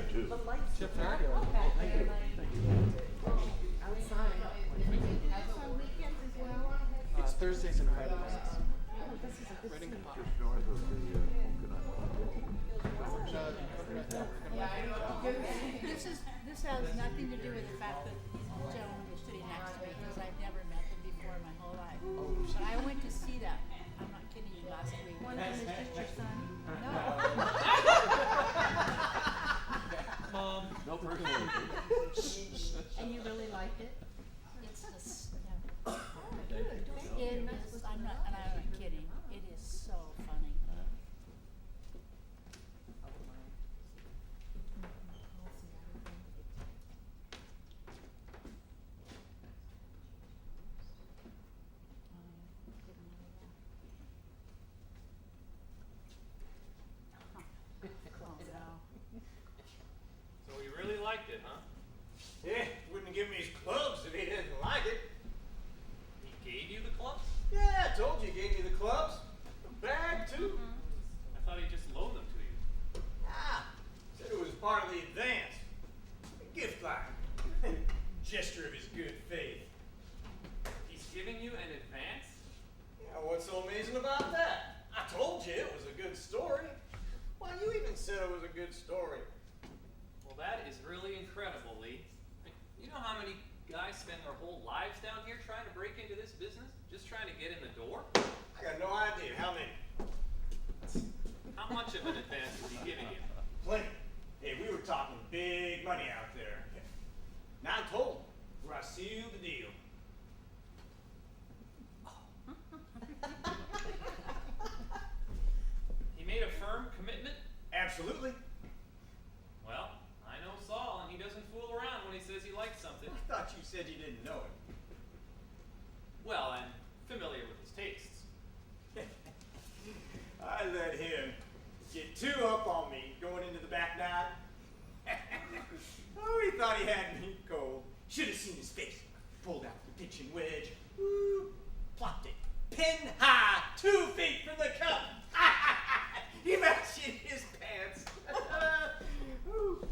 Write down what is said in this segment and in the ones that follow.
too. The lights. Chip, are thank you. on. Thank you. Thank you. Outside. On weekends as well? It's Thursdays and Fridays. Oh, this is a good Right in seat. Kauai. Just north of the coconut This has nothing to do with the fact that these gentlemen are sitting next to me because I've never met them before in my whole life. But I went to see that. I'm not kidding you, last week. One of them is just your son. No. Mom. No personal. And you really liked it? It's just, Good. it is, I'm not kidding. It is so funny. So he really liked it, huh? Yeah, wouldn't give me his clubs if he didn't like it. He gave you the clubs? Yeah, I told you he gave me the clubs. The bag, too. I thought he just loaned them to you. Ah, said it was part of the advance. A gift like. Gesture of his good faith. He's giving you an advance? Yeah, what's so amazing about that? I told you it was a good story. Why, you even said it was a good story. Well, that is really incredible, Lee. You know how many guys spend their whole lives down here trying to break into this business? Just trying to get in the door? I got no idea how many. How much of an advance is he giving you? Plenty. Hey, we were talking big money out there. Now I told him where I sealed the deal. He made a firm commitment? Absolutely. Well, I know Saul, and he doesn't fool around when he says he likes something. I thought you said you didn't know him. Well, I'm familiar with his tastes. I let him get too up on me going into the back nine. Oh, he thought he had me cold. Should have seen his face. Pulled out the pitching wedge. Woo, plopped it. Pin high, 2 feet from the cup. He matched his pants. Woo.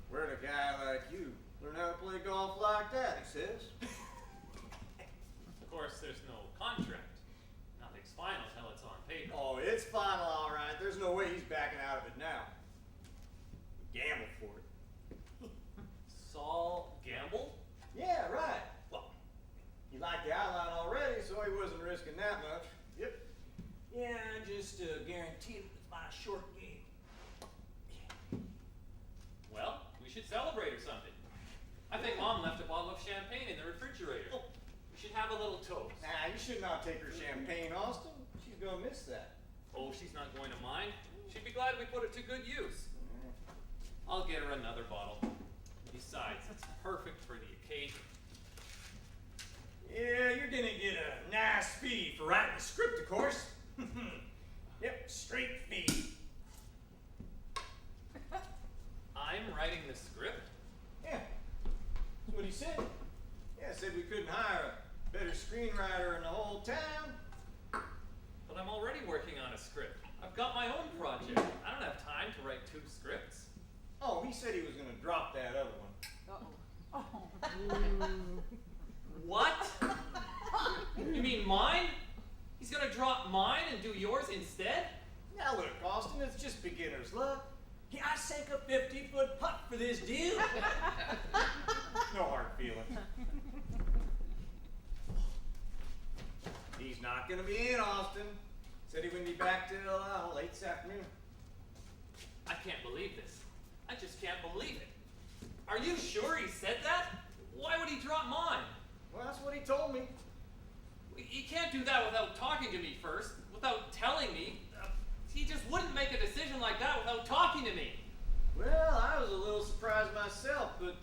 Where'd a guy like you learn how to play golf like that, he says. Of course, there's no contract. Nothing's final till it's on paper. Oh, it's final, all right. There's no way he's backing out of it now. He gambled for it. Saul Gamble? Yeah, right. Well, he liked the outline already, so he wasn't risking that much. Yep. Yeah, I just guaranteed it with my short game. Well, we should celebrate or something. I think Mom left a bottle of champagne in the refrigerator. Oh. We should have a little toast. Nah, you should not take her champagne, Austin. She's gonna miss that. Oh, she's not going to mind. She'd be glad we put it to good use. I'll get her another bottle. Besides, it's perfect for the occasion. Yeah, you're gonna get a nice fee for writing the script, of course. Yep, straight fee. I'm writing the script? Yeah, that's what he said. Yeah, said we couldn't hire a better screenwriter in the whole town. But I'm already working on a script. I've got my own project. I don't have time to write 2 scripts. Oh, he said he was gonna drop that other one. What? You mean mine? He's gonna drop mine and do yours instead? Now look, Austin, it's just beginner's luck. Yeah, I sank a 50-foot putt for this deal. No hard feelings. He's not gonna be in, Austin. Said he wouldn't be back till late this afternoon. I can't believe this. I just can't believe it. Are you sure he said that? Why would he drop mine? Well, that's what he told me. He can't do that without talking to me first, without telling me. He just wouldn't make a decision like that without talking to me. Well, I was a little surprised myself, but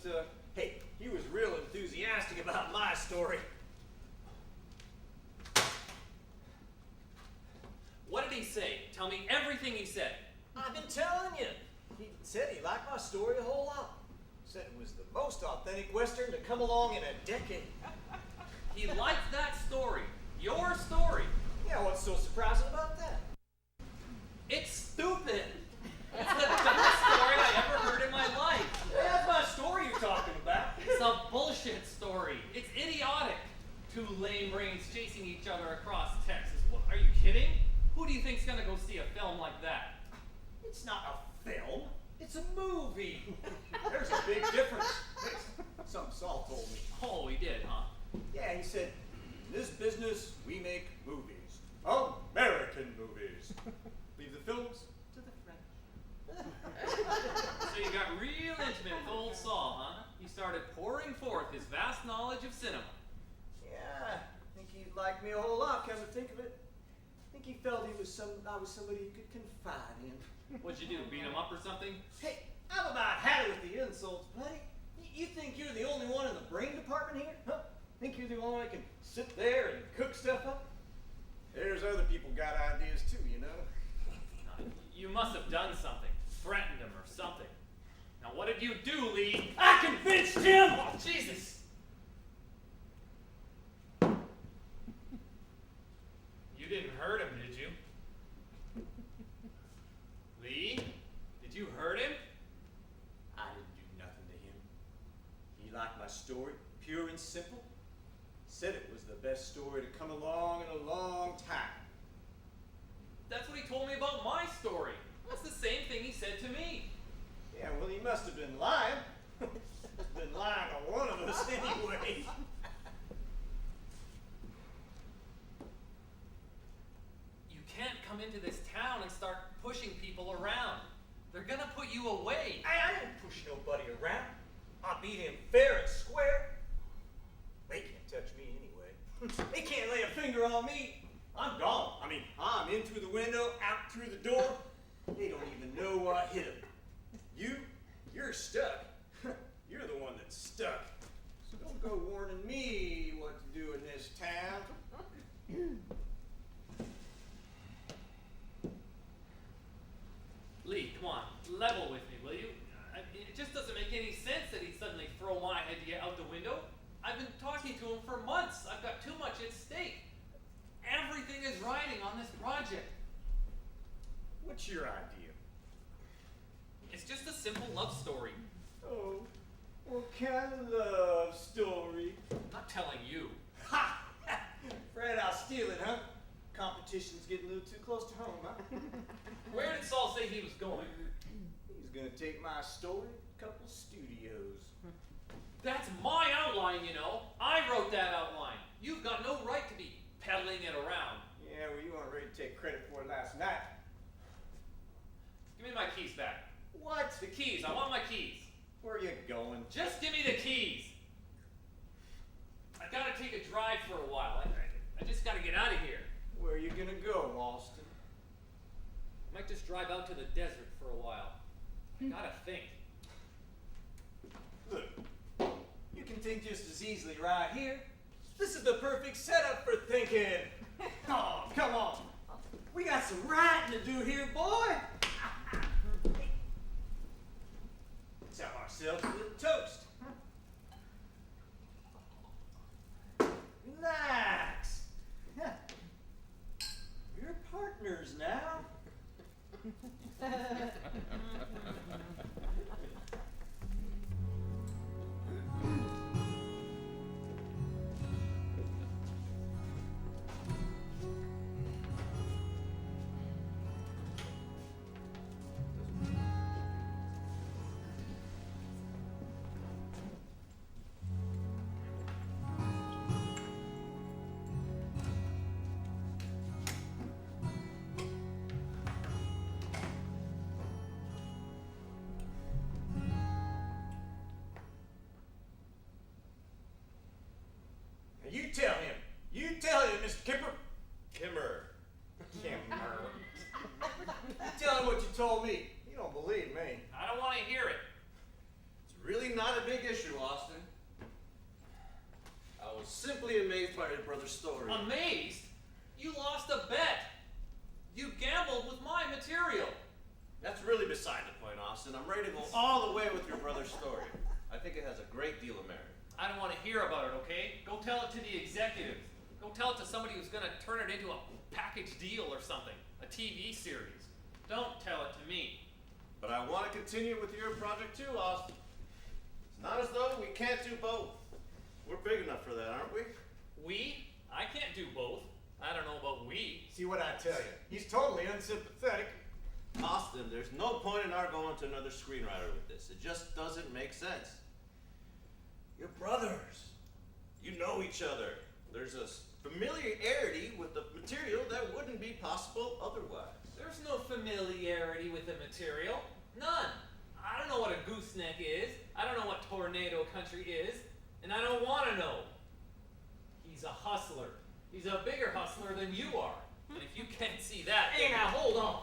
hey, he was real enthusiastic about my story. What did he say? Tell me everything he said. I've been telling you. He said he liked my story a whole lot. Said it was the most authentic Western to come along in a decade. He liked that story. Your story. Yeah, what's so surprising about that? It's stupid. It's the dumbest story I ever heard in my life. Who do you think's gonna go see a film like that? It's not a film. It's a movie. There's a big difference. Something Saul told me. Oh, he did, huh? Yeah, he said, in this business, we make movies. American movies. Leave the films to the French. So you got real intimate with old Saul, huh? He started pouring forth his vast knowledge of cinema. Yeah, I think he liked me a whole lot, come to think of it. I think he felt I was somebody he could confide in. What'd you do, beat him up or something? Hey, I'm about had it with the insults, buddy. You think you're the only one in the brain department here? Huh? Think you're the only one that can sit there and cook stuff up? There's other people got ideas too, you know. You must have done something. Threatened him or something. Now what did you do, Lee? I convinced him! Oh, Jesus! You didn't hurt him, did you? Lee? Did you hurt him? I didn't do nothing to him. He liked my story, pure and simple. Said it was the best story to come along in a long time. That's what he told me about my story. That's the same thing he said to me. Yeah, well, he must have been lying. He's been lying to one of us anyway. You can't come into this town and start pushing people around. They're gonna put you away. I didn't push nobody around. I beat him fair and square. They can't touch me anyway. They can't lay a finger on me. I'm gone. I mean, I'm in through the window, out through the door. They don't even know what hit them. You're stuck. You're the one that's stuck. So don't go warning me what to do in this town. Lee, come on, level with me, will you? It just doesn't make any sense that he'd suddenly throw my idea out the window. I've been talking to him for months. I've got too much at stake. Everything is riding on this project. What's your idea? It's just a simple love story. Oh, what kind of love story? I'm not telling you. Ha! Fred, I'll steal it, huh? Competition's getting a little too close to home, huh? Where did Saul say he was going? He's gonna take my story to a couple studios. That's my outline, you know. I wrote that outline. You've got no right to be peddling it around. Yeah, well, you weren't ready to take credit for it last night. Give me my keys back. What? The keys. I want my keys. Where are you going? Just give me the keys. I've got to take a drive for a while. I just got to get out of here. Where are you gonna go, Austin? I might just drive out to the desert for a while. I gotta think. Look, you can think just as easily right here. This is the perfect setup for thinking. Oh, come on. We got some writing to do here, boy. Let's have ourselves a little toast. Relax. We're partners now. You tell him, Mr. Kipper. Kimmer. Kimmer. You tell him what you told me. You don't believe me. I don't want to hear it. It's really not a big issue, Austin. I was simply amazed by your brother's story. Amazed? You lost a bet. You gambled with my material. That's really beside the point, Austin. I'm ready to go all the way with your brother's story. I think it has a great deal of merit. I don't want to hear about it, okay? Go tell it to the executives. Go tell it to somebody who's going to turn it into a package deal or something. A TV series. Don't tell it to me. But I want to continue with your project too, Austin. It's not as though we can't do both. We're big enough for that, aren't we? We? I can't do both. I don't know about we. See what I tell you? He's totally unsympathetic. Austin, there's no point in our going to another screenwriter with this. It just doesn't make sense. You're brothers. You know each other. There's a familiarity with the material that wouldn't be possible otherwise. There's no familiarity with the material. None. I don't know what a gooseneck is. I don't know what tornado country is. And I don't want to know. He's a hustler. He's a bigger hustler than you are. And if you can't see that, Hey, now hold on.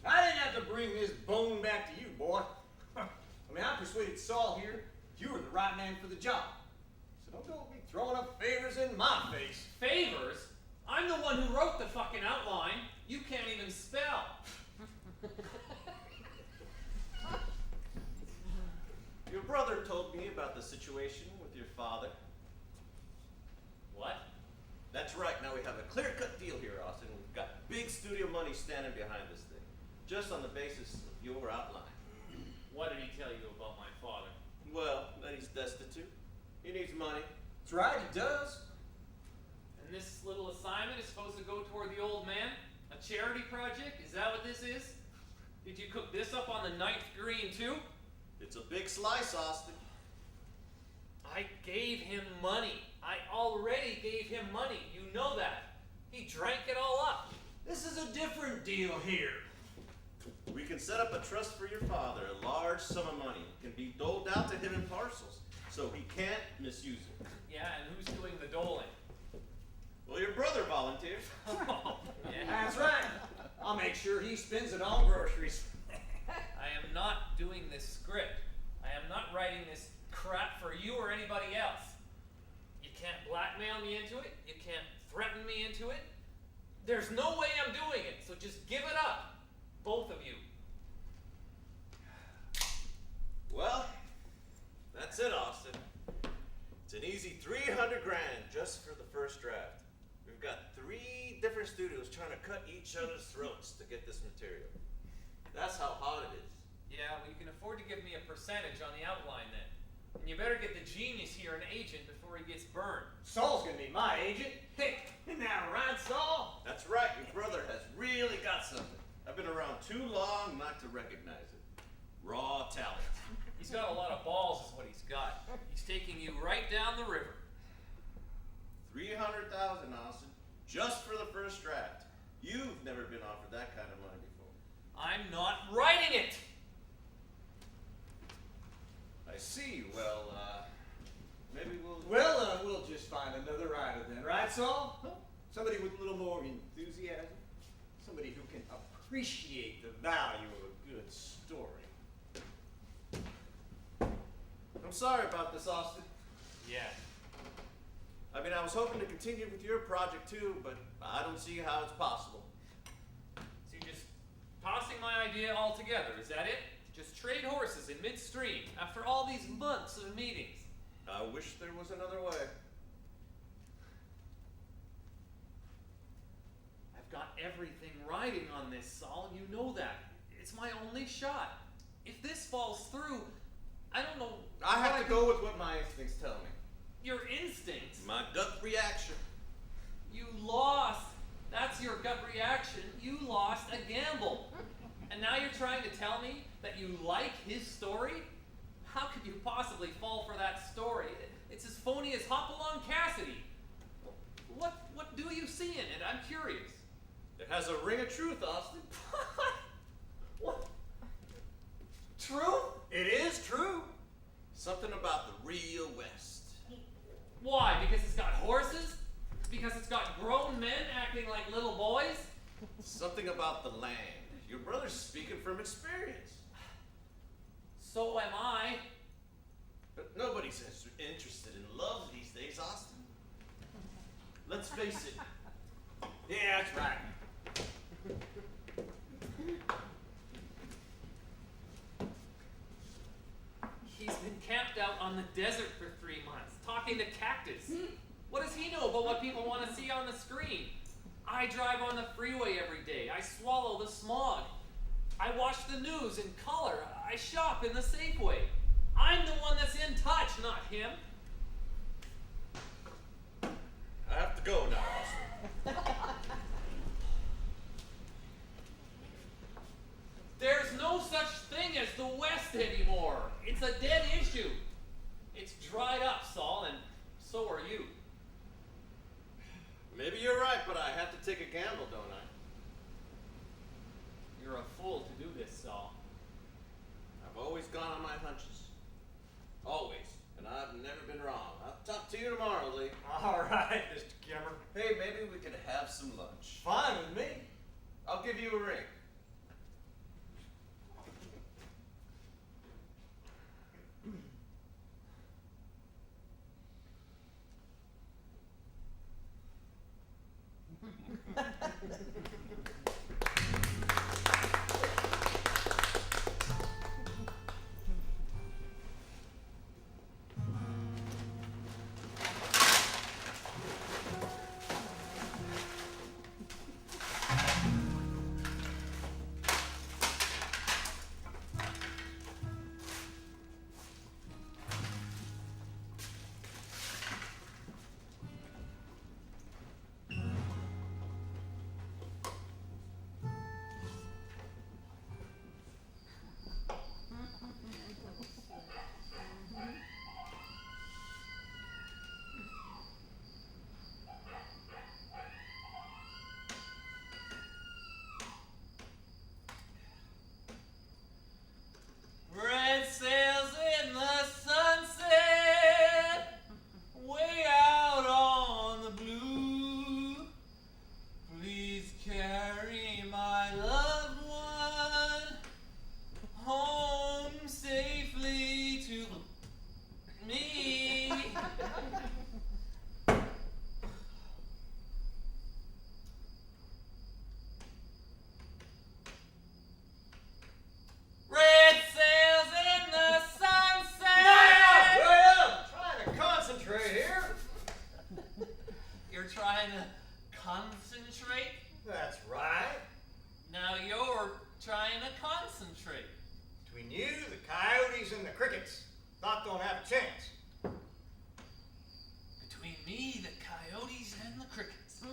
I didn't have to bring this bone back to you, boy. I mean, I persuaded Saul here you were the right man for the job. So don't go be throwing up favors in my face. favors? I'm the one who wrote the fucking outline. You can't even spell. Your brother told me about the situation with your father. What? That's right. Now we have a clear-cut deal here, Austin. We've got big studio money standing behind this thing, just on the basis of your outline. What did he tell you about my father? Well, that he's destitute. He needs money. That's right, he does. And this little assignment is supposed to go toward the old man? A charity project? Is that what this is? Did you cook this up on the 9th green too? It's a big slice, Austin. I gave him money. I already gave him money. You know that. He drank it all up. This is a different deal here. We can set up a trust for your father. A large sum of money can be doled out to him in parcels, so he can't misuse it. Yeah, and who's doing the doling? Well, your brother volunteered. Yeah. That's right. I'll make sure he spends it on groceries. I am not doing this script. I am not writing this crap for you or anybody else. You can't blackmail me into it. You can't threaten me into it. There's no way I'm doing it, so just give it up. Both of you. Well, that's it, Austin. It's an easy 300 grand just for the first draft. We've got 3 different studios trying to cut each other's throats to get this material. That's how hot it is. Yeah, well, you can afford to give me a percentage on the outline then. And you better get the genius here an agent before he gets burned. Saul's gonna be my agent. Hey, isn't that right, Saul? That's right, your brother has really got something. I've been around too long not to recognize it. Raw talent. He's got a lot of balls is what he's got. He's taking you right down the river. 300,000, Austin, just for the first draft. You've never been offered that kind of money before. I'm not writing it! I see. Well, maybe we'll... Well, we'll just find another writer then, right, Saul? Huh? Somebody with a little more enthusiasm. Somebody who can appreciate the value of a good story. I'm sorry about this, Austin. Yeah. I mean, I was hoping to continue with your project too, but I don't see how it's possible. So you're just tossing my idea altogether, is that it? Just trade horses in midstream after all these months of meetings. I wish there was another way. I've got everything riding on this, Saul. You know that. It's my only shot. If this falls through, I don't know. I have to go with what my instincts tell me. Your instincts. My gut reaction. You lost. That's your gut reaction. You lost a gamble. And now you're trying to tell me that you like his story? How could you possibly fall for that story? It's as phony as Hopalong Cassidy. What do you see in it? I'm curious. It has a ring of truth, Austin. What? True? It is true. Something about the real West. Why? Because it's got horses? Because it's got grown men acting like little boys? Something about the land. Your brother's speaking from experience. So am I. But nobody's interested in love these days, Austin. Let's face it. Yeah, that's right. He's been camped out on the desert for 3 months, talking to cactus. What does he know about what people want to see on the screen? I drive on the freeway every day. I swallow the smog. I watch the news in color. I shop in the Safeway. I'm the one that's in touch, not him. I have to go now, Austin. Red sails in the sunset, way out on the blue. Please carry my loved one home safely to me. Red sails in the sunset. William! Trying to concentrate here. You're trying to concentrate? That's right. Now you're trying to concentrate. Between you, the coyotes, and the crickets, thought don't have a chance. Between me, the coyotes, and the crickets.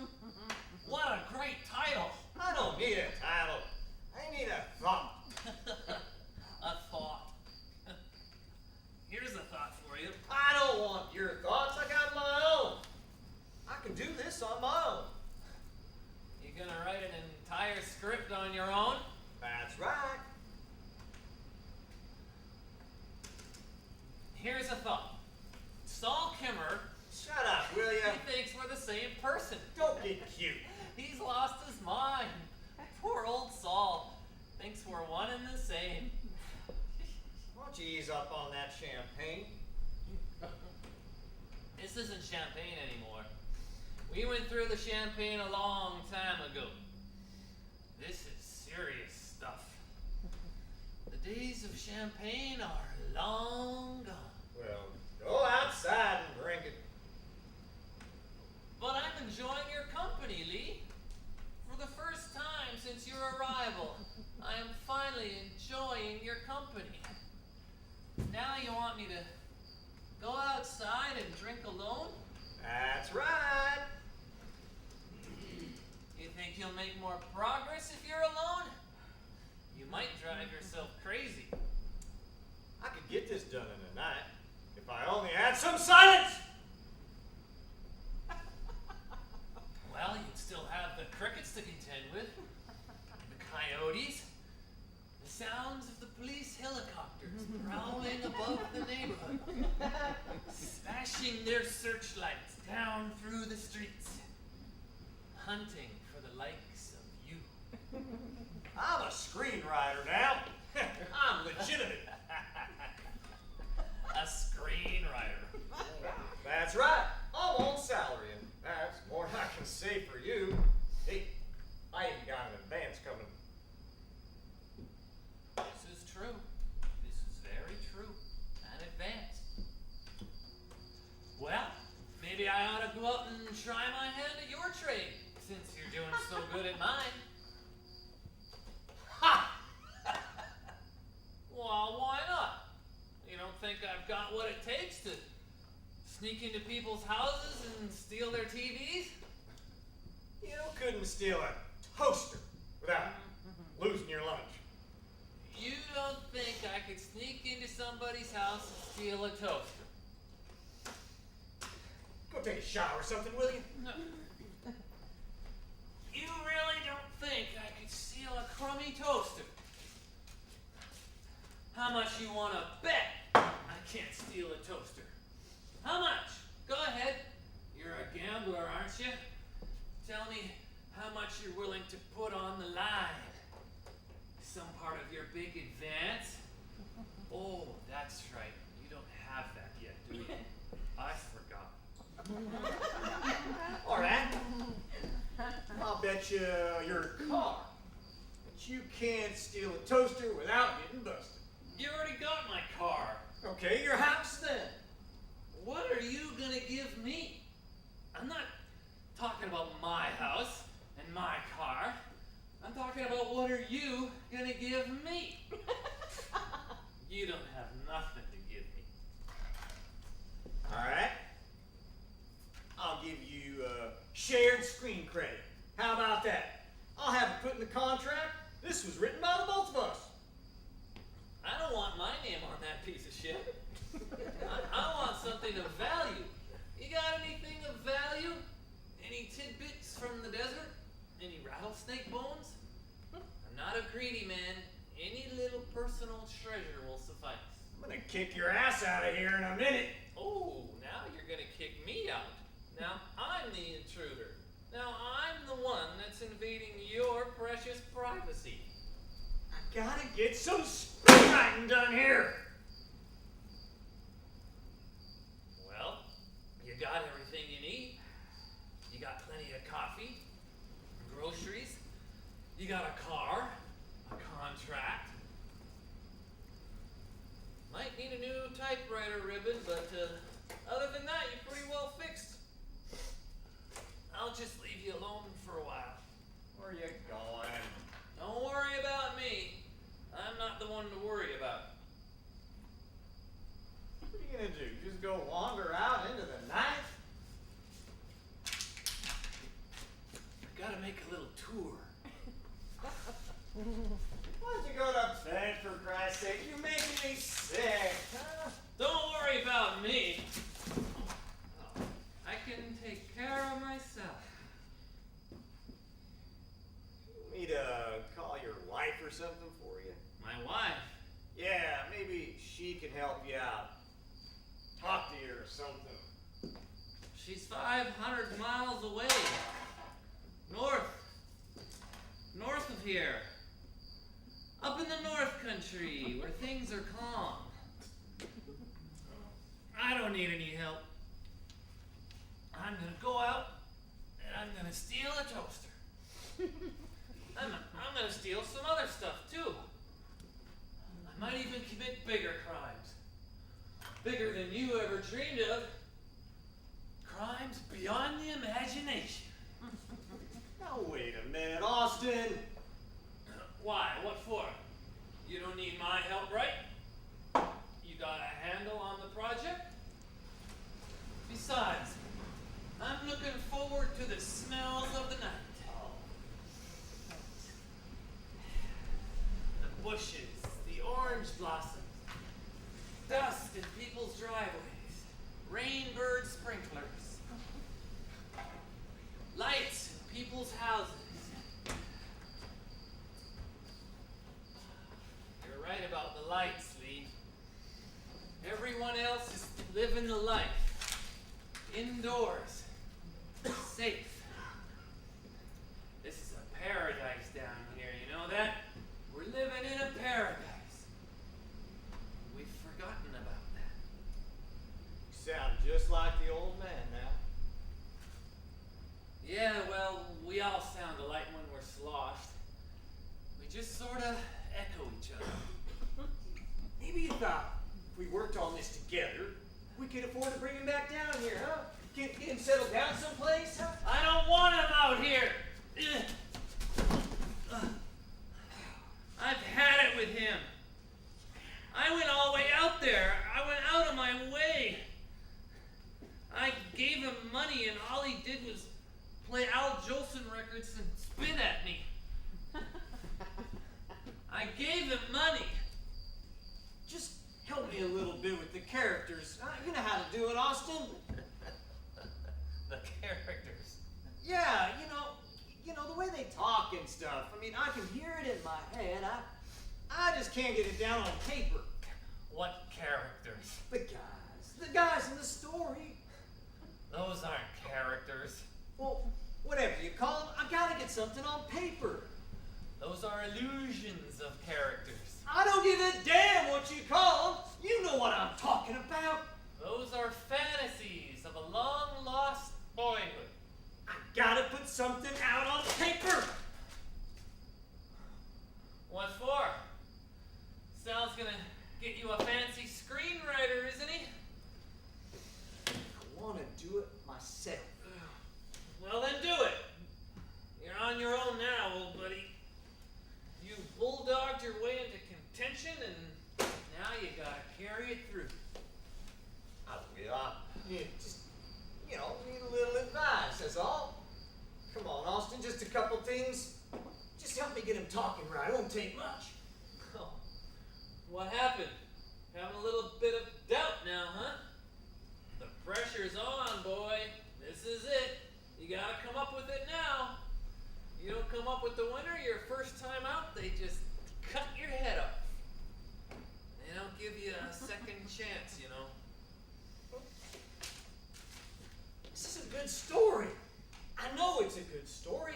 What a great title. I don't need a title. I need a thought. A thought. Here's a thought for you. I don't want your thoughts. I got my own. I can do this on my own. You gonna write an entire script on your own? That's right. Here's a thought. Saul Kimmer, Shut up, will ya? he thinks we're the same person. Don't get cute. He's lost his mind. Poor old Saul. Thinks we're one and the same. Why don't you ease up on that champagne? This isn't champagne anymore. We went through the champagne a long time ago. This is serious stuff. The days of champagne are long gone. Well, go outside and drink it. But I'm enjoying your company, Lee. For the first time since your arrival, I am finally enjoying your company. Now you want me to go outside and drink alone? That's right. You think you'll make more progress if you're alone? You might drive yourself crazy. I could get this done in a night if I only had some silence. Well, you'd still have the crickets to contend with, the coyotes, the sounds of the police helicopters prowling above the neighborhood, smashing their searchlights down through the streets, hunting for the likes of you. I'm a screenwriter now. I'm legitimate. A screenwriter. That's right. I'm on salary, and that's more than I can say for you. Hey, I ain't got an advance coming. This is true. This is very true. An advance. Well, maybe I ought to go out and try my hand at your trade, since you're doing so good at mine. Ha! Well, why not? You don't think I've got what it takes to sneak into people's houses and steal their TVs? You couldn't steal a toaster without losing your lunch. You don't think I could sneak into somebody's house and steal a toaster? Go take a shower or something, will you? No. You really don't think I could steal a crummy toaster? How much you want to bet I can't steal a toaster? How much? Go ahead. You're a gambler, aren't you? Tell me how much you're willing to put on the line. Some part of your big advance? Oh, that's right. You don't have that yet, do you? I forgot. All right. that your car. But you can't steal a toaster without getting busted. You already got my car. Okay, your house then. What are you gonna give me? I'm not talking about my house and my car. I'm talking about what are you gonna give me? You don't have nothing to give me. Alright. I'll give you shared screen credit. How about that? I'll have it put in the contract. This was written by the both of us. I don't want my name on that piece of shit. I want something of value. You got anything of value? Any tidbits from the desert? Any rattlesnake bones? I'm not a greedy man. Any little personal treasure will suffice. I'm gonna kick your ass out of here in a minute. Oh, now you're gonna kick me out. Now I'm the intruder. Now I'm the one that's invading your precious privacy. I gotta get some screenwriting done here. Well, you got everything you need. You got plenty of coffee, groceries, you got a car, a contract. Might need a new typewriter ribbon, but other than that, you're pretty well fixed. I'll just leave you alone for a while. Where are you going? Don't worry about me. I'm not the one to worry about. What are you gonna do? Just go wander out into the night? I gotta make a little tour. Why don't you go to bed, for Christ's sake? You're making me sick, huh? Don't worry about me. I can take care of myself. You need to call your wife or something for you? My wife? Yeah, maybe she can help you out. Talk to you or something. She's 500 miles away. North of here. Up in the North Country, where things are calm. I don't need any help. I'm gonna go out and I'm gonna steal a toaster. I'm gonna steal some other stuff too. I might even commit bigger crimes. Bigger than you ever dreamed of. Crimes beyond the imagination. Now wait a minute, Austin. Why? What for? You don't need my help, right? You got a handle on the project? Besides, I'm looking forward to the smells of the night. The bushes, the orange blossoms, dust in people's driveways, rainbird sprinklers, lights in people's houses. You're right about the lights, Lee. Everyone else is living the life. Indoors. Safe. This is a paradise down here, you know that? We're living in a paradise. We've forgotten about that. You sound just like the old man now. Yeah, well, we all sound alike when we're sloshed. We just sort of echo each other. Maybe you thought if we worked on this together, we could afford to bring him back down here, huh? Get him settled down someplace, huh? I don't want him out here. I've had it with him. I went all the way out there. I went out of my way. I gave him money and all he did was play Al Jolson records and spit at me. I gave him money. Just help me a little bit with the characters. You know how to do it, Austin. The characters. Yeah, you know the way they talk and stuff. I mean, I can hear it in my head. I just can't get it down on paper. What characters? The guys in the story. Those aren't characters. Well, whatever you call them, I gotta get something on paper. Those are illusions of characters. I don't give a damn what you call them. You know what I'm talking about. Those are fantasies of a long lost boyhood. I gotta put something out on paper. Yeah, just, need a little advice, that's all. Come on, Austin, just a couple things. Just help me get him talking right. It won't take much. Oh, what happened? Having a little bit of doubt now, huh? The pressure's on, boy. This is it. You gotta come up with it now. You don't come up with the winner your first time out, they just cut your head off. They don't give you a second chance, you know. This is a good story. I know it's a good story.